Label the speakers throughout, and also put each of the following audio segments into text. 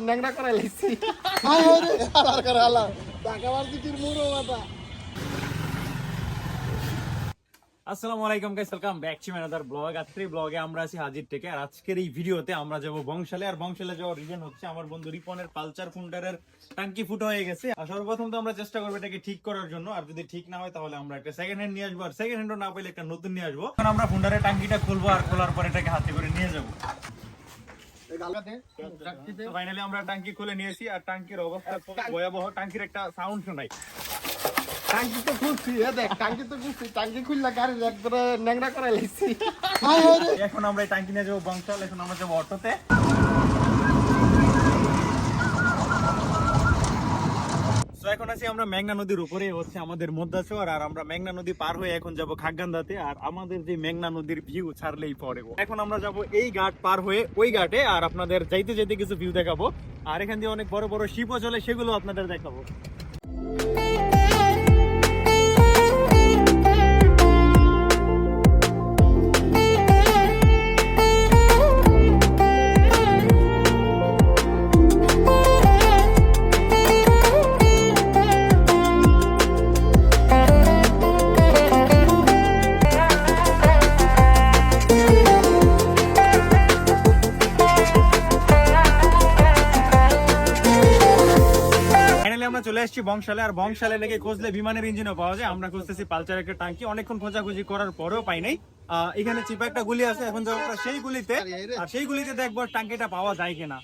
Speaker 1: ন্যাংরা করে লাইছি।
Speaker 2: আসসালামু আলাইকুম guys, welcome back to another blog. আজকের ব্লগে আমরা আছি হাজির থেকে। আর আজকের এই ভিডিওতে আমরা যাব বংশালে। আর বংশালে যাওয়ার রিজন হচ্ছে আমার বন্ধু রিপনের পালচার ফুন্ডারের টাঙ্কি ফুটো হয়ে গেছে। আর সর্বপ্রথম তো আমরা চেষ্টা করবো এটাকে ঠিক করার জন্য। আর যদি ঠিক না হয় তাহলে আমরা একটা সেকেন্ড হ্যান্ড নিয়ে আসবো, আর সেকেন্ড হ্যান্ডও না পেলে একটা নতুন নিয়ে আসবো। এখন আমরা ফুন্ডারের টাঙ্কিটা খুলবো, আর খোলার পর এটাকে হাতে করে নিয়ে যাবো। ফাইনালি আমরা টাঙ্কি খুলে নিয়েছি, আর টাঙ্কির অবস্থা খুব ভয়াবহ। টাঙ্কির একটা সাউন্ড শোনাই।
Speaker 1: টাঙ্কি তো খুলছি, দেখ টাঙ্কি তো খুলছি, টাঙ্কি খুললে গাড়ি একবারে ন্যাংরা করে লাইছি।
Speaker 2: এখন আমরা এই টাঙ্কি নিয়ে যাবো বংশাল। এখন আমরা যাবো অটোতে। তো এখন আছি আমরা মেঘনা নদীর উপরে, হচ্ছে আমাদের মধ্যাচর। আর আমরা মেঘনা নদী পার হয়ে এখন যাব খাগগান্দাতে। আর আমাদের যে মেঘনা নদীর ভিউ ছাড়লেই পরে। এখন আমরা যাব এই ঘাট পার হয়ে ওই ঘাটে, আর আপনাদের যাইতে যেতে কিছু ভিউ দেখাবো। আর এখান দিয়ে অনেক বড় বড় শিপও চলে, সেগুলো আপনাদের দেখাবো। আমরা চলে আসছি বংশালে। আর বংশালে লেগে খুঁজলে বিমানের ইঞ্জিনও পাওয়া যায়। আমরা খুঁজতেছি পালচার একটা টাঙ্কি, অনেকক্ষণ খোঁজাখুঁজি করার পরেও পাই নাই। এখানে চিপা একটা গুলি আছে, এখন যাবো আমরা সেই গুলিতে। আর সেই গুলিতে দেখবো টাঙ্কিটা পাওয়া যায় কিনা।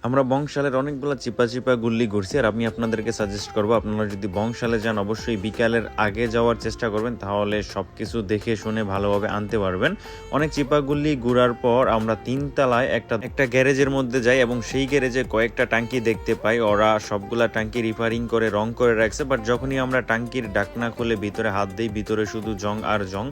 Speaker 3: আমরা বংশালের অনেকগুলো চিপা চিপা গুল্লি ঘুরছি। আর আমি আপনাদেরকে সাজেস্ট করবো, আপনারা যদি বংশালে যান অবশ্যই বিকালের আগে যাওয়ার চেষ্টা করবেন, তাহলে সব কিছু দেখে শুনে ভালোভাবে আনতে পারবেন। অনেক চিপা গুল্লি ঘুরার পর আমরা 3 তলায় একটা গ্যারেজের মধ্যে যাই, এবং সেই গ্যারেজে কয়েকটা টাঙ্কি দেখতে পাই। ওরা সবগুলা টাঙ্কি রিপেয়ারিং করে রং করে রাখছে। বাট যখনই আমরা টাঙ্কির ডাকনা খুলে ভিতরে হাত দিই, ভিতরে শুধু জং আর জং,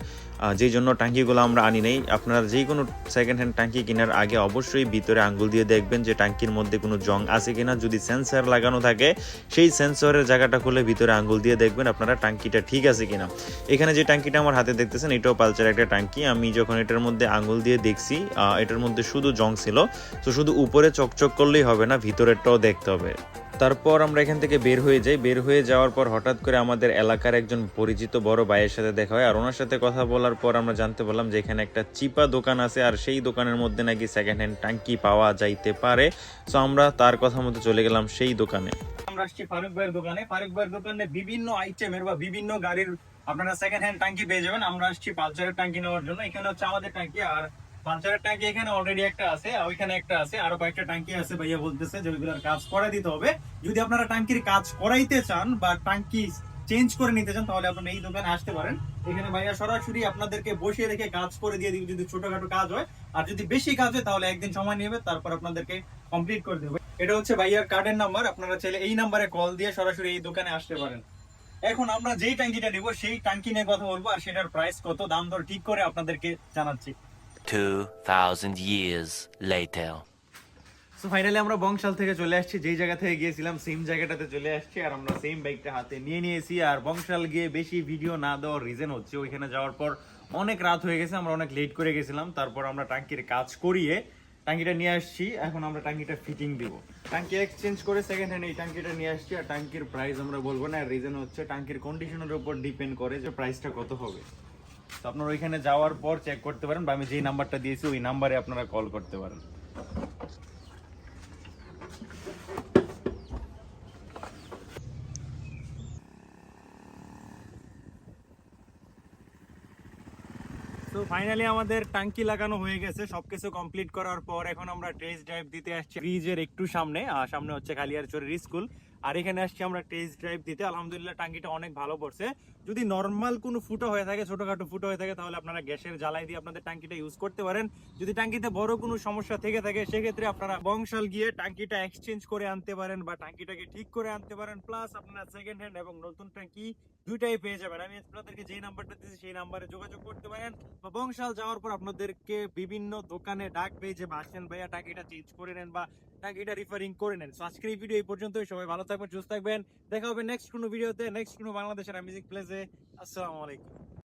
Speaker 3: যেই জন্য টাঙ্কিগুলো আমরা আনি নেই। আপনারা যে কোনো সেকেন্ড হ্যান্ড টাঙ্কি কেনার আগে অবশ্যই ভিতরে আঙ্গুল দিয়ে দেখবেন যে টাঙ্কির মধ্যে কোনো জং আছে কিনা। যদি সেন্সর লাগানো থাকে, সেই সেন্সরের জায়গাটা খুলে ভিতরে আঙ্গুল দিয়ে দেখবেন আপনারা টাঙ্কিটা ঠিক আছে কিনা। এখানে যে টাঙ্কিটা আমার হাতে দেখতেছেন, এটাও পালচার একটা টাঙ্কি। আমি যখন এটার মধ্যে আঙ্গুল দিয়ে দেখছি, এটার মধ্যে শুধু জং ছিল। তো শুধু উপরে চকচক করলেই হবে না, ভিতরেরটাও দেখতে হবে। তারপর আমরা এখান থেকে বের হয়ে যাই। বের হয়ে যাওয়ার পর হঠাৎ করে আমাদের এলাকার একজন পরিচিত বড় ভাইয়ের সাথে দেখা হয়। আর ওনার সাথে কথা বলার পর আমরা জানতে পারলাম যে এখানে একটা চিপা দোকান আছে, আর সেই দোকানের মধ্যে নাকি সেকেন্ড হ্যান্ড টাঙ্কি পাওয়া যাইতে পারে। সো আমরা তার কথা মতো চলে গেলাম সেই দোকানে।
Speaker 2: আমরা আসছি ফারুক ভাইয়ের দোকানে। ফারুক ভাইয়ের দোকানে বিভিন্ন আইটেমের বা বিভিন্ন গাড়ির আপনারা সেকেন্ড হ্যান্ড টাঙ্কি পেয়ে যাবেন। আমরা আসছি পালচারের টাঙ্কি নেওয়ার জন্য। এখানে হচ্ছে আমাদের টাঙ্কি, আর পালচারের টাঙ্কি এখানে অলরেডি একটা আছে, ওইখানে একটা আছে, আরো কয়েকটা টাঙ্কি আছে। ভাইয়া বলতেছে যে ওইগুলোর কাজ করাই দিতে হবে। যদি আপনারা টাঙ্কির কাজ করাইতে চান বা টাঙ্কি চেঞ্জ করে নিতে চান, তাহলে আপনারা এই দোকানে আসতে পারেন। এখানে ভাইয়া সরাসরি আপনাদেরকে বসিয়ে রেখে কাজ করে দিয়ে দিবে, যদি ছোটখাটো কাজ হয়। আর যদি বেশি কাজ হয় তাহলে একদিন সময় নেবে, তারপর আপনাদেরকে কমপ্লিট করে দেবে। এটা হচ্ছে ভাইয়ার কার্ডের নাম্বার। আপনারা চাইলে এই নাম্বারে কল দিয়ে সরাসরি এই দোকানে আসতে পারেন। এখন আমরা যেই টাঙ্কিটা নেব সেই টাঙ্কি নিয়ে কথা বলবো, আর সেটার প্রাইস কত, দাম দর ঠিক করে আপনাদেরকে জানাচ্ছি।
Speaker 4: 2000 years later.
Speaker 2: সো ফাইনালি আমরা বংশাল থেকে চলে আসছি, যেই জায়গা থেকে গিয়েছিলাম সেম জায়গাটাতে চলে আসছি। আর আমরা সেম বাইকটা হাতে নিয়ে নিয়েছি। আর বংশাল গিয়ে বেশি ভিডিও না দেওয়ার রিজন হচ্ছে, ওইখানে যাওয়ার পর অনেক রাত হয়ে গেছে, আমরা অনেক লেট করে গেছিলাম। তারপর আমরা টাঙ্কির কাজ করিয়ে টাঙ্কিটা নিয়ে আসছি। এখন আমরা টাঙ্কিটা ফিটিং দিব, টাঙ্কি এক্সচেঞ্জ করে সেকেন্ড হ্যান্ড এই টাঙ্কিটা নিয়ে আসছি। আর টাঙ্কির প্রাইস আমরা বলবো না, রিজন হচ্ছে টাঙ্কির কন্ডিশনের উপর ডিপেন্ড করে যে প্রাইসটা কত হবে। তো আপনারা ওইখানে যাওয়ার পর চেক করতে পারেন, বা আমি যেই নাম্বারটা দিয়েছি ওই নাম্বারে আপনারা কল করতে পারেন। তো ফাইনালি আমাদের টাঙ্কি লাগানো হয়ে গেছে। সবকিছু কমপ্লিট করার পর এখন আমরা টেস্ট ড্রাইভ দিতে আসছি ব্রিজের একটু সামনে। আর সামনে হচ্ছে কালিয়ারচরের স্কুল। আর এখানে আসছি আমরা টেস্ট ড্রাইভ দিতে। আলহামদুলিল্লাহ টাঙ্কিটা অনেক ভালো পড়ছে। যদি নর্মাল কোনো ফুটো হয়ে থাকে, ছোটখাটো ফুটো হয়ে থাকে, তাহলে আপনারা গ্যাসের জ্বালাই দিয়ে আপনাদের টাঙ্কিটা ইউজ করতে পারেন। যদি টাঙ্কিতে বড় কোনো সমস্যা থেকে থাকে, সেক্ষেত্রে আপনারা বংশাল গিয়ে টাঙ্কিটা এক্সচেঞ্জ করে আনতে পারেন, বা টাঙ্কিটাকে ঠিক করে আনতে পারেন। প্লাস আপনারা সেকেন্ড হ্যান্ড এবং নতুন টাঙ্কি দুইটাই পেয়ে যাবেন। আমি আপনাদেরকে যে নাম্বারটা দিয়েছি সেই নাম্বারে যোগাযোগ করতে পারেন। বা বংশাল যাওয়ার পর আপনাদেরকে বিভিন্ন দোকানে ডাকবে যে আসেন ভাইয়া টাঙ্কিটা চেঞ্জ করে নেন বা টাঙ্কিটা রিপেয়ারিং করে নেন। সো আজকের এই ভিডিও এই পর্যন্তই। সবাই ভালো থাকবেন, সুস্থ থাকবেন। দেখা হবে নেক্সট কোনো ভিডিওতে, নেক্সট কোনো বাংলাদেশের অ্যামেজিং প্লেসে। আসসালামু আলাইকুম।